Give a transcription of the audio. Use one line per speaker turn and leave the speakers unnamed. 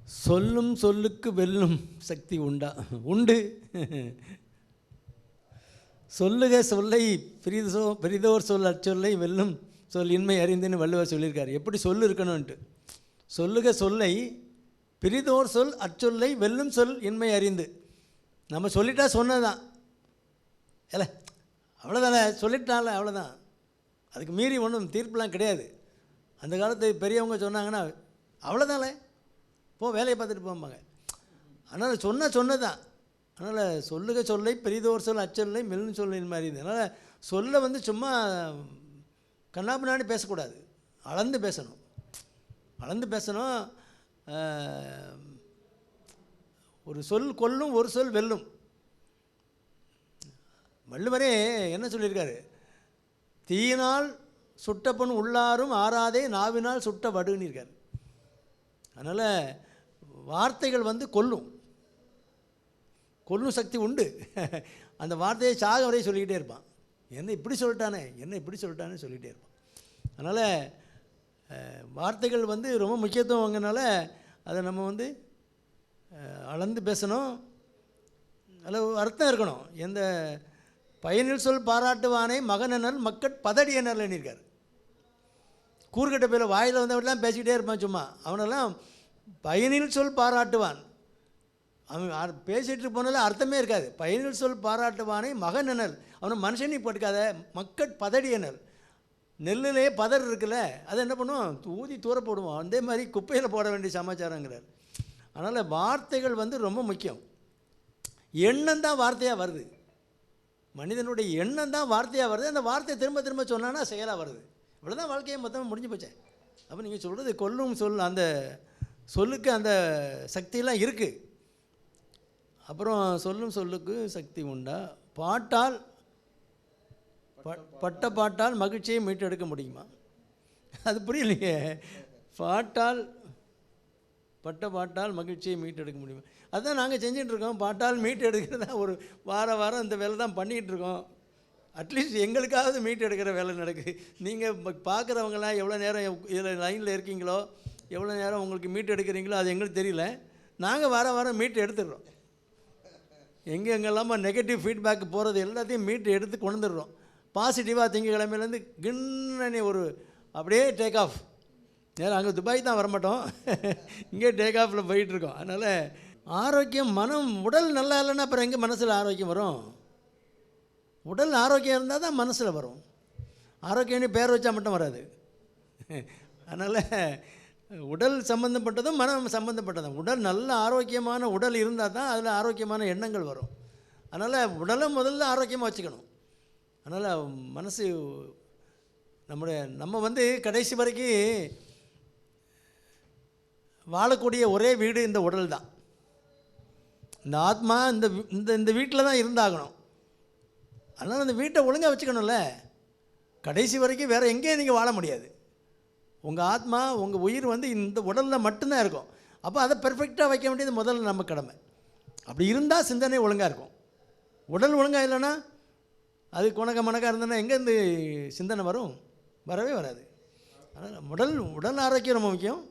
சொல்லும் சொல்லுக்கு வெல்லும் சக்தி உண்டா? உண்டு. சொல்லுக சொல்லை பெரிதோர் சொல் அச்சொல்லை வெல்லும் சொல் இன்மை அறிந்துன்னு வள்ளுவர் சொல்லியிருக்காரு. எப்படி சொல்லு இருக்கணும்ன்ட்டு. சொல்லுக சொல்லை பெரிதோர் சொல் அச்சொல்லை வெல்லும் சொல் இன்மை அறிந்து. நம்ம சொல்லிட்டா சொன்னதான் இல்லை, அவ்வளோதானே, சொல்லிட்டால அவ்வளோதான். அதுக்கு மீறி ஒன்றும் தீர்ப்புலாம் கிடையாது. அந்த காலத்து பெரியவங்க சொன்னாங்கன்னா அவ்வளோதானே, போ வேலையை பார்த்துட்டு போம்பாங்க. அதனால் சொன்னதான். அதனால் சொல்லுக சொல்லை பெரிதோர் சொல் அச்சொல்லை மெல்லும் சொல்லின் மாதிரி. அதனால் சொல்ல சும்மா கண்ணாபின்னாடி பேசக்கூடாது, அளந்து பேசணும். ஒரு சொல் கொல்லும் ஒரு சொல் வெல்லும். வள்ளுவரே என்ன சொல்லியிருக்காரு? தீயினால் சுட்டப்பன் உள்ளாரும் ஆறாதே நாவினால் சுட்ட வடுன்னு இருக்கார். அதனால் வார்த்தைகள் கொல்லும் சக்தி உண்டு. அந்த வார்த்தையை சாக வரையும் சொல்லிக்கிட்டே இருப்பான். என்ன இப்படி சொல்லிட்டானே சொல்லிகிட்டே இருப்பான். அதனால் வார்த்தைகள் ரொம்ப முக்கியத்துவங்கிறனால அதை நம்ம அளந்து பேசணும். அதில் அர்த்தம் இருக்கணும். எந்த பயனில் சொல் பாராட்டுவானே மகனல் மக்கட் பதடியனல் இருக்கார். கூறுகட்ட பேர் வாயில் வந்தவரெல்லாம் பேசிக்கிட்டே இருப்பான் சும்மா. அவனெல்லாம் பயனில் சொல் பாராட்டுவான். அவன் பேசிகிட்டு போனால அர்த்தமே இருக்காது. பயனில் சொல் பாராட்டுவானே மகனல், அவனை மனுஷனி போட்டுக்காத. மக்கட் பதடியனல், நெல்லுலேயே பதர் இருக்குல்ல, அதை என்ன பண்ணுவோம், ஊதி தூர போடுவோம். அதே மாதிரி குப்பையில் போட வேண்டிய சமாச்சாரங்கிறார். அதனால் வார்த்தைகள் ரொம்ப முக்கியம். எண்ணம் தான் வார்த்தையாக வருது. மனிதனுடைய எண்ணம் தான் வார்த்தையாக வருது. அந்த வார்த்தையை திரும்ப திரும்ப சொன்னான்னா செயலாக வருது. இவ்வளோதான் வாழ்க்கையை மொத்தமாக முடிஞ்சு போச்சேன். அப்போ நீங்கள் சொல்கிறது கொல்லும் சொல், அந்த சொல்லுக்கு அந்த சக்தியெல்லாம் இருக்குது. அப்புறம் சொல்லும் சொல்லுக்கு சக்தி உண்டா? பாட்டால் பட்ட பாட்டால் மகிழ்ச்சியை மீட்டெடுக்க முடியுமா? அது புரியலையே. பட்ட பாட்டால் மகிழ்ச்சியை மீட்டெடுக்க முடியுமா? அதுதான் நாங்கள் செஞ்சிட்ருக்கோம். பாட்டால் மீட்டு எடுக்கிறதா ஒரு வாரம் இந்த வேலை தான் பண்ணிக்கிட்டு இருக்கோம். அட்லீஸ்ட் எங்களுக்காவது மீட்டு எடுக்கிற வேலை நடக்குது. நீங்கள் பார்க்குறவங்களாம் எவ்வளோ நேரம் இதில் லைனில் இருக்கீங்களோ, எவ்வளோ நேரம் உங்களுக்கு மீட்டு எடுக்கிறீங்களோ அது எங்களுக்கு தெரியல. நாங்கள் வாரம் மீட்டு எடுத்துடுறோம். எங்கெங்கெல்லாமல் நெகட்டிவ் ஃபீட்பேக் போகிறது எல்லாத்தையும் மீட்டு எடுத்து கொண்டு வந்துடுறோம். பாசிட்டிவாக திங்கக்கிழமையிலேருந்து கிண்ணனி ஒரு அப்படியே டேக் ஆஃப். நேரம் அங்கே துபாய் தான் வரமாட்டோம், இங்கே டேக் ஆஃபில் போயிட்டுருக்கோம். அதனால் ஆரோக்கியம், மனம், உடல் நல்லா இல்லைன்னா அப்புறம் எங்கே மனசில் ஆரோக்கியம் வரும்? உடல் ஆரோக்கியம் இருந்தால் தான் மனசில் வரும். ஆரோக்கியம்னு பேர் வச்சா மட்டும் வராது. அதனால் உடல் சம்மந்தப்பட்டதும் மனம் சம்மந்தப்பட்டதும். உடல் நல்ல ஆரோக்கியமான உடல் இருந்தால் தான் அதில் ஆரோக்கியமான எண்ணங்கள் வரும். அதனால் உடலை முதல்ல ஆரோக்கியமாக வச்சுக்கணும். அதனால் மனசு நம்ம கடைசி வரைக்கும் வாழக்கூடிய ஒரே வீடு இந்த உடல் தான். இந்த ஆத்மா இந்த வீட்டில் தான் இருந்தாகணும். அதனால் அந்த வீட்டை ஒழுங்காக வச்சுக்கணும்ல. கடைசி வரைக்கும் வேறு எங்கேயும் நீங்கள் வாழ முடியாது. உங்கள் ஆத்மா, உங்கள் உயிர் இந்த உடலில் மட்டும்தான் இருக்கும். அப்போ அதை பெர்ஃபெக்டாக வைக்க வேண்டியது முதல்ல நம்ம கடமை. அப்படி இருந்தால் சிந்தனை ஒழுங்காக இருக்கும். உடல் ஒழுங்காக இல்லைன்னா அது மணக்காக இருந்ததுன்னா எங்கேருந்து சிந்தனை வரும்? வரவே வராது. அதனால் உடல் ஆரோக்கியம் ரொம்ப முக்கியம்.